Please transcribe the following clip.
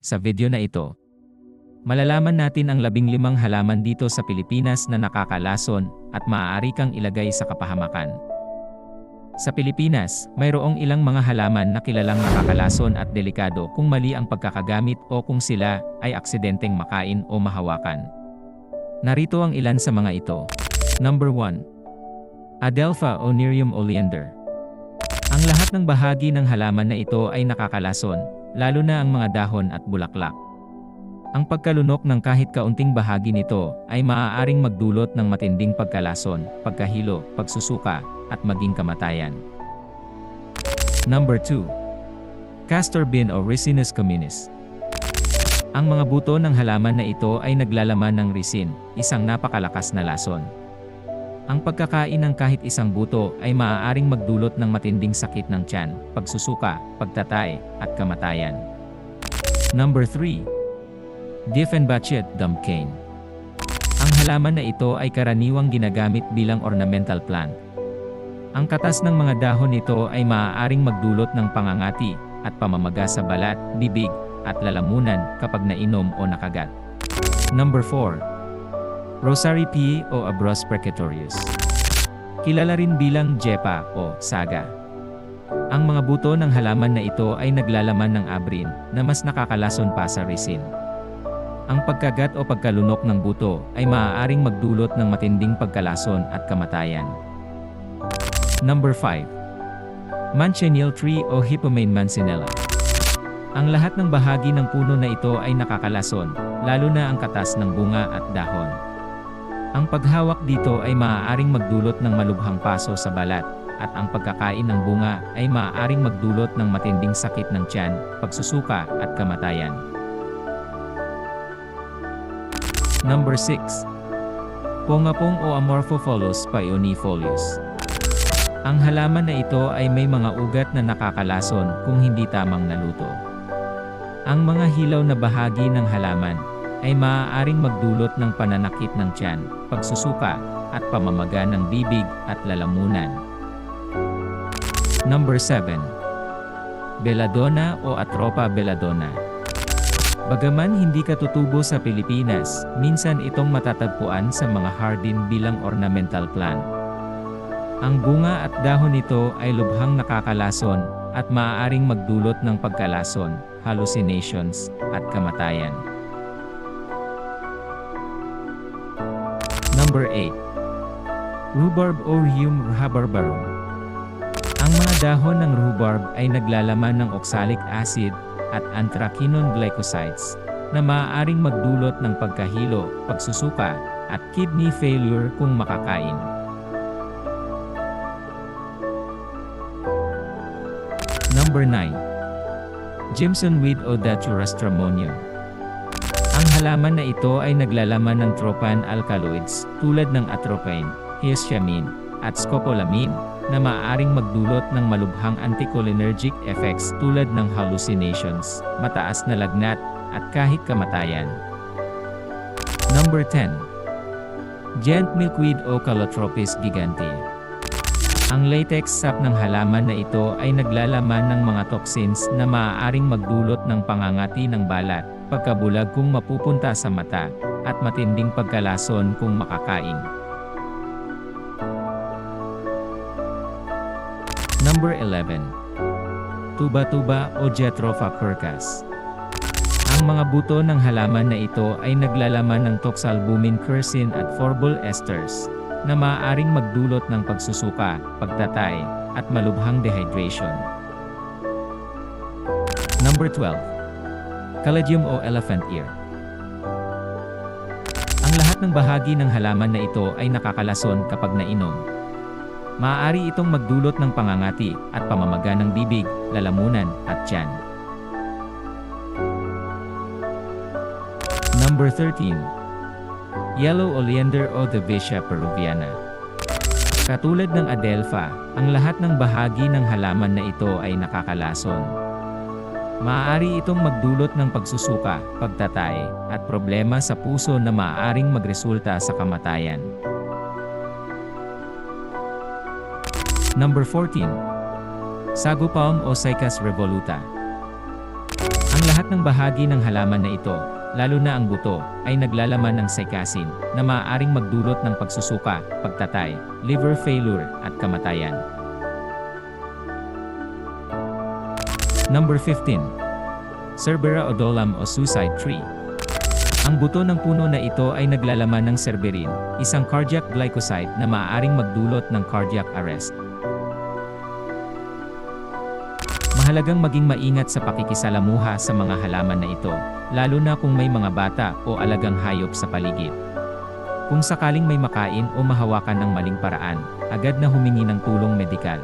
Sa video na ito, malalaman natin ang 15 halaman dito sa Pilipinas na nakakalason at maaari kang ilagay sa kapahamakan. Sa Pilipinas, mayroong ilang mga halaman na kilalang nakakalason at delikado kung mali ang pagkakagamit o kung sila ay aksidenteng makain o mahawakan. Narito ang ilan sa mga ito. Number 1. Adelpha o Nerium oleander. Ang lahat ng bahagi ng halaman na ito ay nakakalason, lalo na ang mga dahon at bulaklak. Ang pagkalunok ng kahit kaunting bahagi nito ay maaaring magdulot ng matinding pagkalason, pagkahilo, pagsusuka, at maging kamatayan. Number 2. Castor bean o Ricinus communis. Ang mga buto ng halaman na ito ay naglalaman ng resin, isang napakalakas na lason. Ang pagkakain ng kahit isang buto ay maaaring magdulot ng matinding sakit ng tiyan, pagsusuka, pagtatay, at kamatayan. Number 3. Dieffenbachia gum cane. Ang halaman na ito ay karaniwang ginagamit bilang ornamental plant. Ang katas ng mga dahon nito ay maaaring magdulot ng pangangati at pamamaga sa balat, bibig, at lalamunan kapag nainom o nakagat. Number 4. Rosary pea o Abrus precatorius. Kilala rin bilang jepa o saga. Ang mga buto ng halaman na ito ay naglalaman ng abrin na mas nakakalason pa sa resin. Ang pagkagat o pagkalunok ng buto ay maaaring magdulot ng matinding pagkalason at kamatayan. Number 5. Manchineel tree o Hippomane mancinella. Ang lahat ng bahagi ng puno na ito ay nakakalason, lalo na ang katas ng bunga at dahon. Ang paghawak dito ay maaaring magdulot ng malubhang paso sa balat, at ang pagkakain ng bunga ay maaaring magdulot ng matinding sakit ng tiyan, pagsusuka, at kamatayan. Number 6. Pongapong o Amorphophallus paeonifolius. Ang halaman na ito ay may mga ugat na nakakalason kung hindi tamang naluto. Ang mga hilaw na bahagi ng halaman ay maaaring magdulot ng pananakit ng tiyan, pagsusuka, at pamamaga ng bibig at lalamunan. Number 7. Belladonna o Atropa belladonna. Bagaman hindi katutubo sa Pilipinas, minsan itong matatagpuan sa mga hardin bilang ornamental plant. Ang bunga at dahon nito ay lubhang nakakalason at maaaring magdulot ng pagkalason, hallucinations, at kamatayan. Number 8. Rhubarb o Rheum rhubarbarum. Ang mga dahon ng rhubarb ay naglalaman ng oxalic acid at anthraquinone glycosides na maaaring magdulot ng pagkahilo, pagsusuka, at kidney failure kung makakain. Number 9. Jimsonweed o Datura stramonium. Ang halaman na ito ay naglalaman ng trophan alkaloids tulad ng atropine, histamine, at scopolamine na maaaring magdulot ng malubhang anticholinergic effects tulad ng hallucinations, mataas na lagnat, at kahit kamatayan. Number 10. Giant milkweed o Calotropis gigantea. Ang latex sap ng halaman na ito ay naglalaman ng mga toxins na maaaring magdulot ng pangangati ng balat, pagkabulag kung mapupunta sa mata, at matinding pagkalason kung makakain. Number 11. Tuba-tuba o Jatropha curcas. Ang mga buto ng halaman na ito ay naglalaman ng toxalbumin quercetin at phorbol esters na maaaring magdulot ng pagsusuka, pagtatay, at malubhang dehydration. Number 12. Caladium o elephant ear. Ang lahat ng bahagi ng halaman na ito ay nakakalason kapag nainom. Maaari itong magdulot ng pangangati at pamamaga ng bibig, lalamunan, at tiyan. Number 13. Yellow oleander o Vicia peruviana. Katulad ng adelpha, ang lahat ng bahagi ng halaman na ito ay nakakalason. Maaari itong magdulot ng pagsusuka, pagtatay, at problema sa puso na maaaring magresulta sa kamatayan. Number 14. Sago palm o Cycas revoluta. Ang Ang lahat ng bahagi ng halaman na ito, lalo na ang buto, ay naglalaman ng cycacin, na maaaring magdulot ng pagsusuka, pagtatay, liver failure, at kamatayan. Number 15. Cerbera odolam o suicide tree. Ang buto ng puno na ito ay naglalaman ng cerberin, isang cardiac glycoside na maaaring magdulot ng cardiac arrest. Mahalagang maging maingat sa pakikisalamuha sa mga halaman na ito, lalo na kung may mga bata o alagang hayop sa paligid. Kung sakaling may makain o mahawakan ng maling paraan, agad na humingi ng tulong medikal.